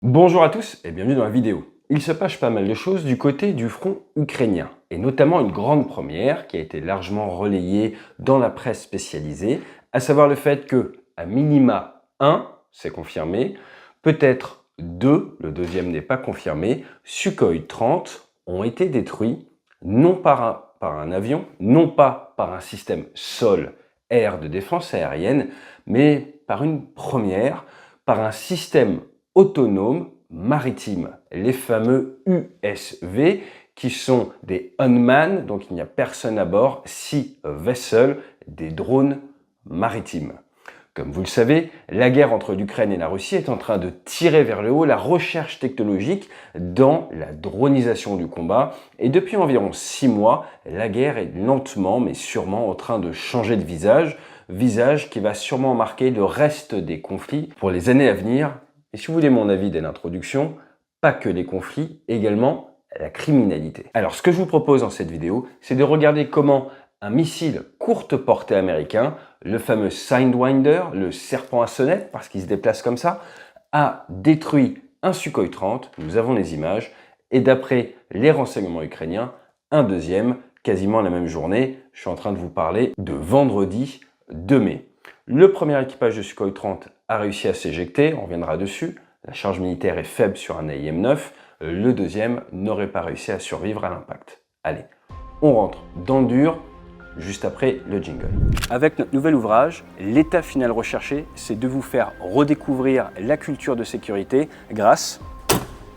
Bonjour à tous et bienvenue dans la vidéo. Il se passe pas mal de choses du côté du front ukrainien, et notamment une grande première qui a été largement relayée dans la presse spécialisée, à savoir le fait que, à minima 1, c'est confirmé, peut-être 2, le deuxième n'est pas confirmé, Sukhoi 30 ont été détruits, non par un avion, non pas par un système sol-air de défense aérienne, mais par une première, par un système autonome maritime, les fameux USV, qui sont des unmanned, donc il n'y a personne à bord, Sea Vessel, des drones maritimes. Comme vous le savez, la guerre entre l'Ukraine et la Russie est en train de tirer vers le haut la recherche technologique dans la dronisation du combat. Et depuis environ 6 mois, la guerre est lentement mais sûrement en train de changer de visage qui va sûrement marquer le reste des conflits pour les années à venir. Et si vous voulez mon avis dès l'introduction, pas que les conflits, également la criminalité. Alors ce que je vous propose dans cette vidéo, c'est de regarder comment un missile courte portée américain, le fameux Sidewinder, le serpent à sonnette, parce qu'il se déplace comme ça, a détruit un Sukhoi 30, nous avons les images, et d'après les renseignements ukrainiens, un deuxième, quasiment la même journée. Je suis en train de vous parler de vendredi 2 mai. Le premier équipage de Sukhoi 30 a réussi à s'éjecter, on reviendra dessus. La charge militaire est faible sur un AIM-9. Le deuxième n'aurait pas réussi à survivre à l'impact. Allez, on rentre dans le dur, juste après le jingle. Avec notre nouvel ouvrage, l'état final recherché, c'est de vous faire redécouvrir la culture de sécurité grâce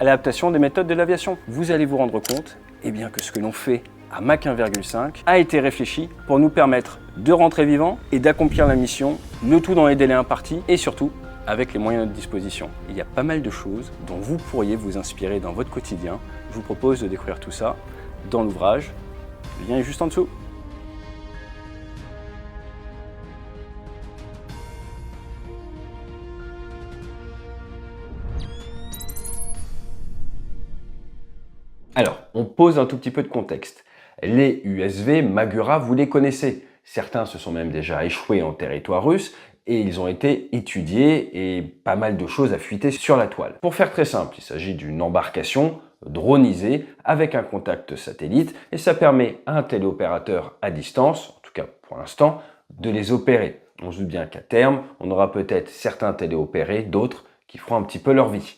à l'adaptation des méthodes de l'aviation. Vous allez vous rendre compte que ce que l'on fait à Mach 1,5 a été réfléchi pour nous permettre de rentrer vivant et d'accomplir la mission, le tout dans les délais impartis et surtout avec les moyens à notre disposition. Il y a pas mal de choses dont vous pourriez vous inspirer dans votre quotidien. Je vous propose de découvrir tout ça dans l'ouvrage. Le lien est juste en dessous. Alors, on pose un tout petit peu de contexte. Les USV Magura, vous les connaissez. Certains se sont même déjà échoués en territoire russe et ils ont été étudiés et pas mal de choses à fuiter sur la toile. Pour faire très simple, il s'agit d'une embarcation dronisée avec un contact satellite et ça permet à un téléopérateur à distance, en tout cas pour l'instant, de les opérer. On se doute bien qu'à terme, on aura peut-être certains téléopérés, d'autres qui feront un petit peu leur vie.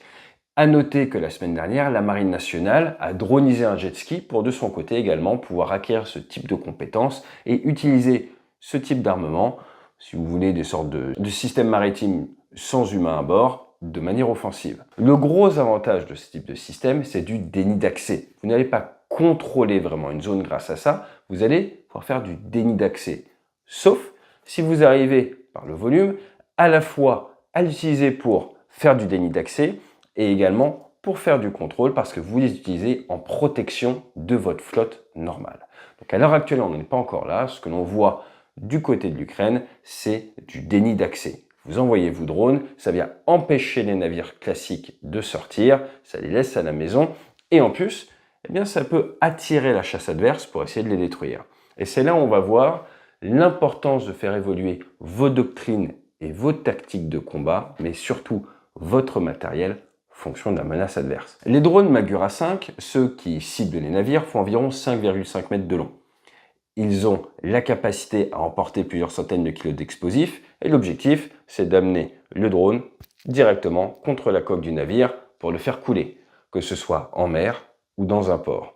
À noter que la semaine dernière, la Marine nationale a dronisé un jet ski pour de son côté également pouvoir acquérir ce type de compétences et utiliser ce type d'armement, si vous voulez des sortes de systèmes maritimes sans humains à bord, de manière offensive. Le gros avantage de ce type de système, c'est du déni d'accès. Vous n'allez pas contrôler vraiment une zone grâce à ça, vous allez pouvoir faire du déni d'accès. Sauf si vous arrivez par le volume à la fois à l'utiliser pour faire du déni d'accès, et également pour faire du contrôle parce que vous les utilisez en protection de votre flotte normale. Donc à l'heure actuelle, on n'est pas encore là. Ce que l'on voit du côté de l'Ukraine, c'est du déni d'accès. Vous envoyez vos drones, ça vient empêcher les navires classiques de sortir, ça les laisse à la maison et en plus, ça peut attirer la chasse adverse pour essayer de les détruire. Et c'est là où on va voir l'importance de faire évoluer vos doctrines et vos tactiques de combat, mais surtout votre matériel fonction de la menace adverse. Les drones Magura 5, ceux qui ciblent les navires, font environ 5,5 mètres de long. Ils ont la capacité à emporter plusieurs centaines de kilos d'explosifs et l'objectif, c'est d'amener le drone directement contre la coque du navire pour le faire couler, que ce soit en mer ou dans un port.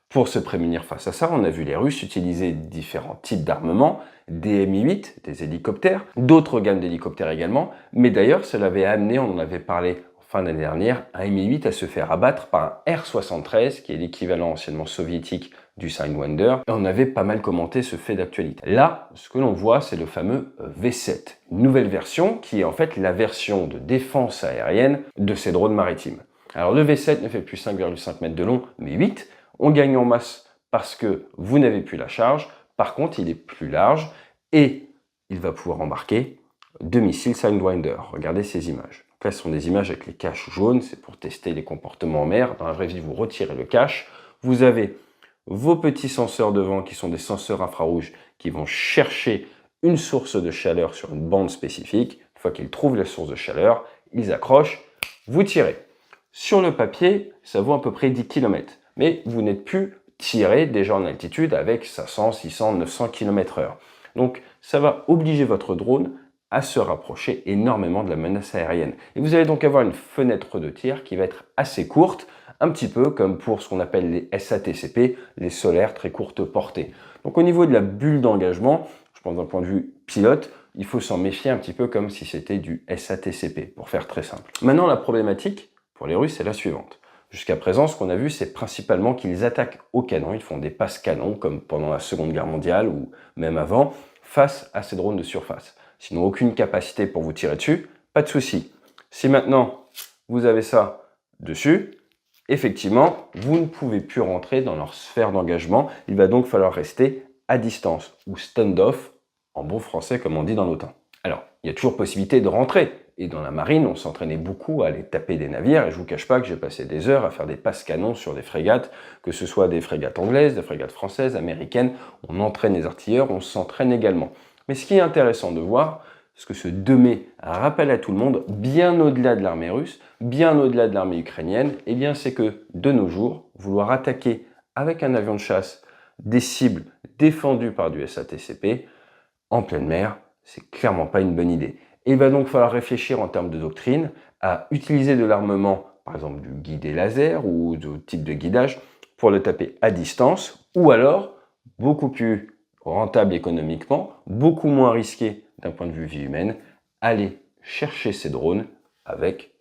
Pour se prémunir face à ça, on a vu les Russes utiliser différents types d'armements, des Mi-8, des hélicoptères, d'autres gammes d'hélicoptères également, mais d'ailleurs, cela avait amené, on en avait parlé fin d'année dernière, un Mi-8 à se faire abattre par un R-73, qui est l'équivalent anciennement soviétique du Sidewinder, et on avait pas mal commenté ce fait d'actualité. Là, ce que l'on voit, c'est le fameux V7, une nouvelle version qui est en fait la version de défense aérienne de ces drones maritimes. Alors le V7 ne fait plus 5,5 mètres de long, mais 8. On gagne en masse parce que vous n'avez plus la charge. Par contre, il est plus large et il va pouvoir embarquer 2 missiles Sidewinder. Regardez ces images. Donc là, ce sont des images avec les caches jaunes. C'est pour tester les comportements en mer. Dans la vraie vie, vous retirez le cache. Vous avez vos petits senseurs de vent qui sont des senseurs infrarouges qui vont chercher une source de chaleur sur une bande spécifique. Une fois qu'ils trouvent la source de chaleur, ils accrochent, vous tirez. Sur le papier, ça vaut à peu près 10 km. Mais vous n'êtes plus tiré déjà en altitude avec 500, 600, 900 km/h. Donc ça va obliger votre drone à se rapprocher énormément de la menace aérienne. Et vous allez donc avoir une fenêtre de tir qui va être assez courte, un petit peu comme pour ce qu'on appelle les SATCP, les solaires très courte portée. Donc au niveau de la bulle d'engagement, je pense d'un point de vue pilote, il faut s'en méfier un petit peu comme si c'était du SATCP, pour faire très simple. Maintenant, la problématique pour les Russes est la suivante. Jusqu'à présent, ce qu'on a vu, c'est principalement qu'ils attaquent au canon, ils font des passes canons, comme pendant la Seconde Guerre mondiale ou même avant, face à ces drones de surface. S'ils n'ont aucune capacité pour vous tirer dessus, pas de souci. Si maintenant, vous avez ça dessus, effectivement, vous ne pouvez plus rentrer dans leur sphère d'engagement. Il va donc falloir rester à distance, ou stand-off, en bon français comme on dit dans l'OTAN. Alors, il y a toujours possibilité de rentrer. Et dans la marine, on s'entraînait beaucoup à aller taper des navires. Et je vous cache pas que j'ai passé des heures à faire des passes canons sur des frégates, que ce soit des frégates anglaises, des frégates françaises, américaines. On entraîne les artilleurs, on s'entraîne également. Mais ce qui est intéressant de voir, ce que ce 2 mai rappelle à tout le monde, bien au-delà de l'armée russe, bien au-delà de l'armée ukrainienne, eh bien c'est que de nos jours, vouloir attaquer avec un avion de chasse des cibles défendues par du SATCP en pleine mer, c'est clairement pas une bonne idée. Et il va donc falloir réfléchir en termes de doctrine à utiliser de l'armement, par exemple du guidé laser ou d'autres types de guidage, pour le taper à distance, ou alors, beaucoup plus rentable économiquement, beaucoup moins risqué d'un point de vue vie humaine, aller chercher ces drones avec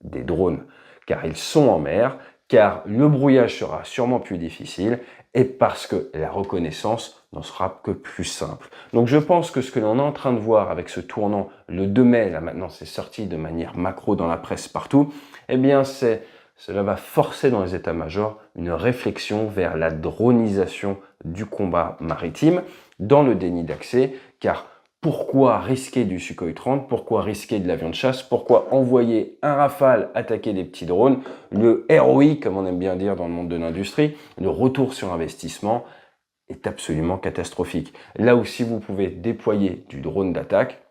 des drones, car ils sont en mer, car le brouillage sera sûrement plus difficile et parce que la reconnaissance n'en sera que plus simple. Donc je pense que ce que l'on est en train de voir avec ce tournant le 2 mai, là maintenant c'est sorti de manière macro dans la presse partout, eh bien cela va forcer dans les états-majors une réflexion vers la dronisation du combat maritime dans le déni d'accès, car pourquoi risquer du Sukhoi 30? Pourquoi risquer de l'avion de chasse? Pourquoi envoyer un Rafale attaquer des petits drones? Le ROI, comme on aime bien dire dans le monde de l'industrie, le retour sur investissement est absolument catastrophique. Là où si vous pouvez déployer du drone d'attaque,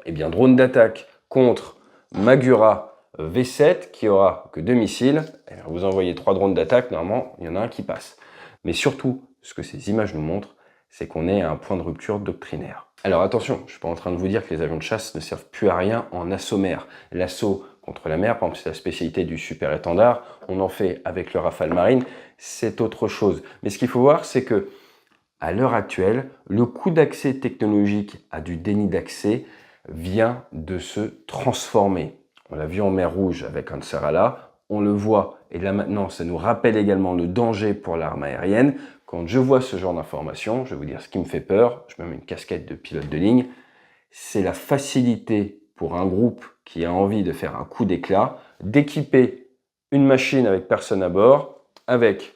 eh bien drone d'attaque contre Magura V7 qui aura que 2 missiles, vous envoyez 3 drones d'attaque, normalement il y en a un qui passe. Mais surtout, ce que ces images nous montrent, c'est qu'on est à un point de rupture doctrinaire. Alors attention, je ne suis pas en train de vous dire que les avions de chasse ne servent plus à rien en assaut mer. L'assaut contre la mer, par exemple, c'est la spécialité du super étendard, on en fait avec le Rafale Marine, c'est autre chose. Mais ce qu'il faut voir, c'est que à l'heure actuelle, le coût d'accès technologique à du déni d'accès vient de se transformer. On l'a vu en mer Rouge avec Ansarallah, on le voit, et là maintenant, ça nous rappelle également le danger pour l'arme aérienne. Quand je vois ce genre d'informations, je vais vous dire ce qui me fait peur, je me mets une casquette de pilote de ligne, c'est la facilité pour un groupe qui a envie de faire un coup d'éclat, d'équiper une machine avec personne à bord, avec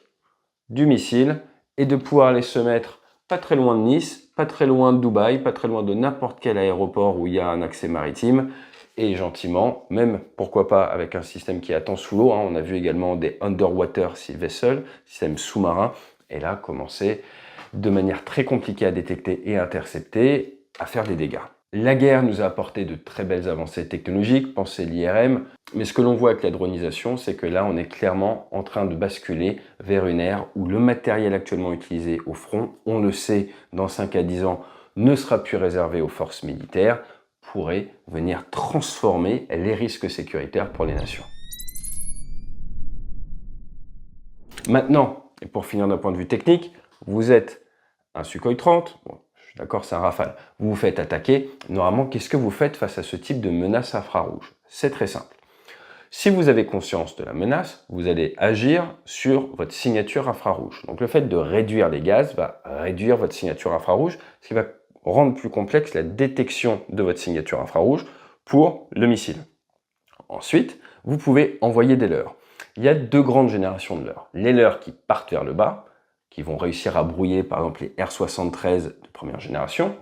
du missile, et de pouvoir aller se mettre pas très loin de Nice, pas très loin de Dubaï, pas très loin de n'importe quel aéroport où il y a un accès maritime, et gentiment, même pourquoi pas avec un système qui attend sous l'eau, on a vu également des underwater sea vessels, système sous-marin, et là commencer de manière très compliquée à détecter et intercepter, à faire des dégâts. La guerre nous a apporté de très belles avancées technologiques, pensez l'IRM, mais ce que l'on voit avec la dronisation, c'est que là on est clairement en train de basculer vers une ère où le matériel actuellement utilisé au front, on le sait, dans 5 à 10 ans, ne sera plus réservé aux forces militaires, pourrait venir transformer les risques sécuritaires pour les nations. Maintenant, et pour finir d'un point de vue technique, vous êtes un Sukhoi 30, bon, je suis d'accord, c'est un Rafale, vous vous faites attaquer, normalement, qu'est-ce que vous faites face à ce type de menace infrarouge? C'est très simple. Si vous avez conscience de la menace, vous allez agir sur votre signature infrarouge. Donc le fait de réduire les gaz va réduire votre signature infrarouge, ce qui va rendre plus complexe la détection de votre signature infrarouge pour le missile. Ensuite, vous pouvez envoyer des leurres. Il y a 2 grandes générations de leurres. Les leurres qui partent vers le bas, qui vont réussir à brouiller par exemple les R-73 de première génération,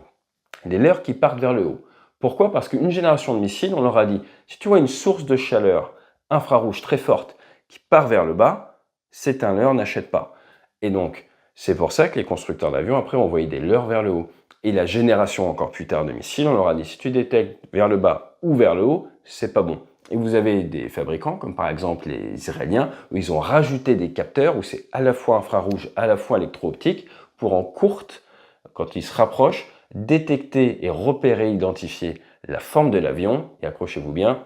et les leurres qui partent vers le haut. Pourquoi? Parce qu'une génération de missiles, on leur a dit, si tu vois une source de chaleur infrarouge très forte qui part vers le bas, c'est un leurre, n'achète pas. Et donc, c'est pour ça que les constructeurs d'avions, après, ont envoyé des leurres vers le haut. Et la génération encore plus tard de missiles, on leur a dit, si tu détectes vers le bas ou vers le haut, c'est pas bon. Et vous avez des fabricants, comme par exemple les Israéliens, où ils ont rajouté des capteurs, où c'est à la fois infrarouge, à la fois électro-optique, pour en courte, quand ils se rapprochent, détecter et repérer, identifier la forme de l'avion, et accrochez-vous bien,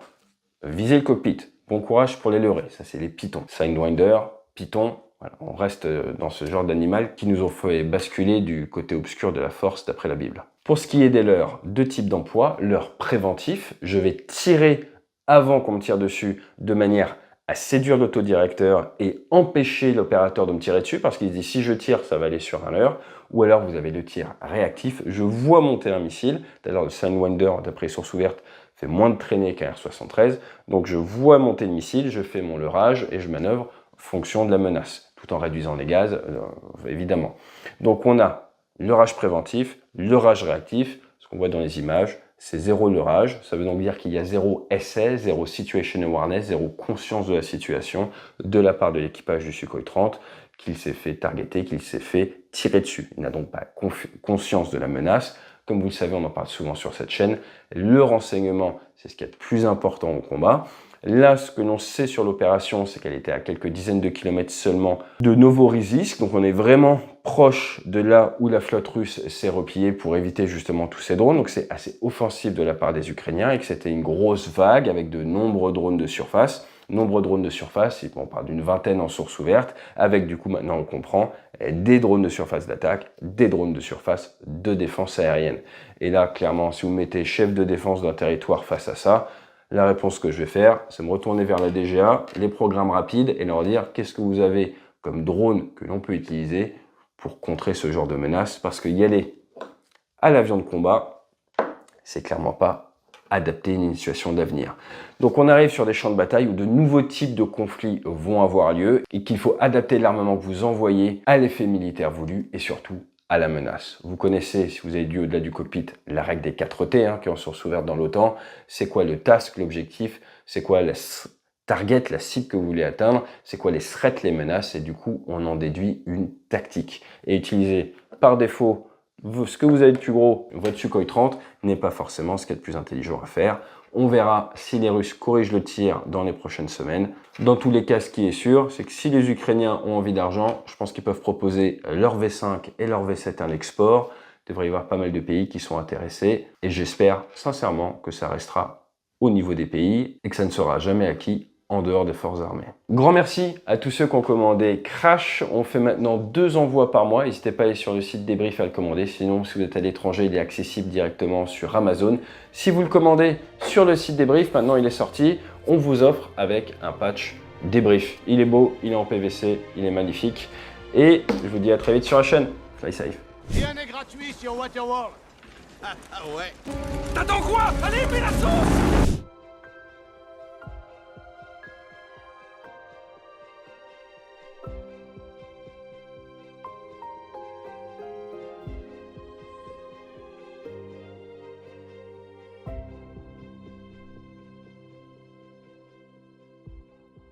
viser le cockpit. Bon courage pour les leurrer, ça c'est les pitons. Sidewinder, python, voilà, on reste dans ce genre d'animal qui nous ont fait basculer du côté obscur de la force d'après la Bible. Pour ce qui est des leurres, deux types d'emploi. Leurre préventif, je vais tirer avant qu'on me tire dessus de manière à séduire l'autodirecteur et empêcher l'opérateur de me tirer dessus parce qu'il se dit si je tire, ça va aller sur un leurre. Ou alors vous avez le tir réactif, je vois monter un missile. D'ailleurs le Sidewinder, d'après source ouverte, fait moins de traînées qu'un R-73. Donc je vois monter le missile, je fais mon leurrage et je manœuvre en fonction de la menace, tout en réduisant les gaz, évidemment. Donc on a leurrage préventif, leurrage réactif, ce qu'on voit dans les images, c'est zéro leurrage, ça veut donc dire qu'il y a zéro essai, zéro situation awareness, zéro conscience de la situation de la part de l'équipage du Sukhoi 30, qu'il s'est fait targeter, qu'il s'est fait tirer dessus. Il n'a donc pas conscience de la menace. Comme vous le savez, on en parle souvent sur cette chaîne, le renseignement, c'est ce qui est le plus important au combat. Là, ce que l'on sait sur l'opération, c'est qu'elle était à quelques dizaines de kilomètres seulement de Novorossiysk. Donc on est vraiment proche de là où la flotte russe s'est repliée pour éviter justement tous ces drones. Donc c'est assez offensif de la part des Ukrainiens et que c'était une grosse vague avec de nombreux drones de surface. Nombreux drones de surface, on parle d'une vingtaine en source ouverte, avec du coup maintenant on comprend des drones de surface d'attaque, des drones de surface de défense aérienne. Et là clairement si vous mettez chef de défense d'un territoire face à ça, la réponse que je vais faire, c'est me retourner vers la DGA, les programmes rapides et leur dire qu'est-ce que vous avez comme drone que l'on peut utiliser pour contrer ce genre de menace, parce que y aller à l'avion de combat, c'est clairement pas adapter une situation d'avenir. Donc on arrive sur des champs de bataille où de nouveaux types de conflits vont avoir lieu et qu'il faut adapter l'armement que vous envoyez à l'effet militaire voulu et surtout à la menace. Vous connaissez, si vous avez lu au-delà du cockpit, la règle des 4 T qui est en source ouverte dans l'OTAN. C'est quoi le task, l'objectif? C'est quoi la target, la cible que vous voulez atteindre? C'est quoi les threats, les menaces? Et du coup, on en déduit une tactique. Et utiliser par défaut ce que vous avez de plus gros, votre Sukhoi 30, n'est pas forcément ce qu'il y a de plus intelligent à faire. On verra si les Russes corrigent le tir dans les prochaines semaines. Dans tous les cas, ce qui est sûr, c'est que si les Ukrainiens ont envie d'argent, je pense qu'ils peuvent proposer leur V5 et leur V7 à l'export. Il devrait y avoir pas mal de pays qui sont intéressés. Et j'espère sincèrement que ça restera au niveau des pays et que ça ne sera jamais acquis en dehors des forces armées. Grand merci à tous ceux qui ont commandé Crash. On fait maintenant 2 envois par mois. N'hésitez pas à aller sur le site Débrief à le commander. Sinon, si vous êtes à l'étranger, il est accessible directement sur Amazon. Si vous le commandez sur le site Débrief, maintenant il est sorti, on vous offre avec un patch Débrief. Il est beau, il est en PVC, il est magnifique. Et je vous dis à très vite sur la chaîne. Fly safe. Rien n'est gratuit sur Waterworld. Ah ouais. T'attends quoi? Allez, mets la sauce!